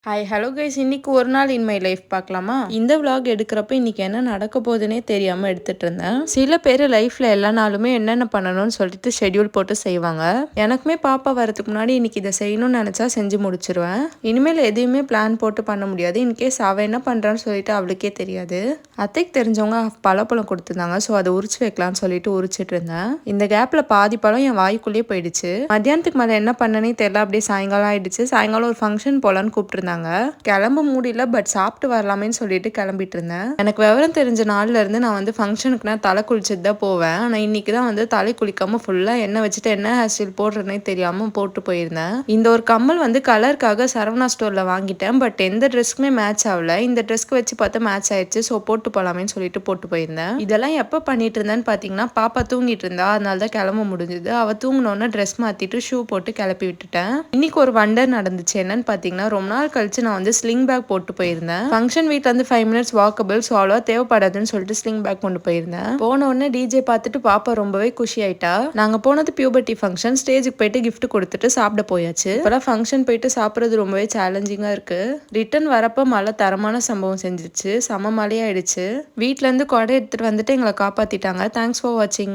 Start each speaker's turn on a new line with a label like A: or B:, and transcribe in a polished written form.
A: Hi hello guys, இன்னைக்கு ஒரு நாள் இன் மை லைஃப் பார்க்கலாமா? இந்த vlog எடுக்கிறப்ப இன்னைக்கு என்ன நடக்க போகுதுன்னே தெரியாமல் எடுத்துட்டு இருந்தேன். சில பேர் லைஃப்ல எல்லா நாளுமே என்னென்ன பண்ணணும்னு சொல்லிட்டு ஷெட்யூல் போட்டு செய்வாங்க. எனக்குமே பாப்பா வரதுக்கு முன்னாடி இன்னைக்கு இதை செய்யணும்னு நினச்சா செஞ்சு முடிச்சிருவேன். இனிமேல் எதையுமே பிளான் போட்டு பண்ண முடியாது. இன்கேஸ் அவள் என்ன பண்ணுறான்னு சொல்லிட்டு அவளுக்கே தெரியாது. அத்தைக்கு தெரிஞ்சவங்க பழப்பழம் கொடுத்துருந்தாங்க. ஸோ அதை உரிச்சு வைக்கலாம்னு சொல்லிட்டு உரிச்சிட்டு இருந்தேன். இந்த கேப்பில் பாதி பழம் என் வாய்க்குள்ளேயே போயிடுச்சு. மத்தியானத்துக்கு மேலே என்ன பண்ணனே தெரியல. அப்படியே சாயங்காலம் ஆயிடுச்சு. சாயங்காலம் ஒரு ஃபங்க்ஷன் போலான்னு கூப்பிட்டு கிளம்ப முடியல, பட் சாப்பிட்டு வரலாமேன்னு சொல்லிட்டு கிளம்பிட்டு இருந்தேன். எனக்கு விவரம் தெரிஞ்ச நாள்ல இருந்து நான் வந்து ஃபங்க்ஷனுக்கு நான் தலை குளிச்சுட்டு தான் போவேன். ஆனால் இன்னைக்கு தான் வந்து தலை குளிக்காம ஃபுல்லா எண்ணெய் வச்சுட்டு என்ன ஹேர் ஸ்டைல் போடுறதுனே தெரியாம போட்டு போயிருந்தேன். இந்த ஒரு கம்மல் வந்து கலருக்காக சரவணா ஸ்டோர்ல வாங்கிட்டேன். பட் எந்த ட்ரெஸ்க்குமே மேட்ச் ஆகல. இந்த ட்ரெஸ்க்கு வச்சு பார்த்தா மேட்ச் ஆயிடுச்சு. ஸோ போட்டு போலாமேன்னு சொல்லிட்டு போட்டு போயிருந்தேன். இதெல்லாம் எப்போ பண்ணிட்டு இருந்தேன்னு பார்த்தீங்கன்னா, பாப்பா தூங்கிட்டு இருந்தா, அதனால தான் கிளம்ப முடிஞ்சது. அவ தூங்கினோன்னா ட்ரெஸ் மாத்திட்டு ஷூ போட்டு கிளப்பி விட்டுட்டேன். இன்னைக்கு ஒரு வண்டர் நடந்துச்சு. என்னன்னு பார்த்தீங்கன்னா, ரொம்ப நாள் கழிச்சு நான் வந்து ஸ்லிங் பேக் போட்டு போயிருந்தேன். ஃபங்க்ஷன் வீட்ல இருந்து 5 மினிட்ஸ் வாக்கபிள், ஸோ அவ்வளோ தேவைப்படாதுன்னு சொல்லிட்டு ஸ்லிங் பேக் கொண்டு போயிருந்தேன். போன உடனே டிஜே பார்த்துட்டு பாப்பா ரொம்பவே குஷி ஆயிட்டா. நாங்க போனது பியூபர்ட்டி ஃபங்க்ஷன். ஸ்டேஜுக்கு போயிட்டு கிஃப்ட் கொடுத்துட்டு சாப்பிட போயாச்சு. இப்போலாம் ஃபங்க்ஷன் போயிட்டு சாப்பிட்றது ரொம்பவே சேலஞ்சிங்கா இருக்கு. ரிட்டர்ன் வரப்ப மழை தரமான சம்பவம் செஞ்சிச்சு. செம மழையாயிடுச்சு. வீட்ல இருந்து கொடை எடுத்துட்டு வந்துட்டு எங்களை காப்பாத்திட்டாங்க. தேங்க்ஸ் ஃபார் வாட்சிங்.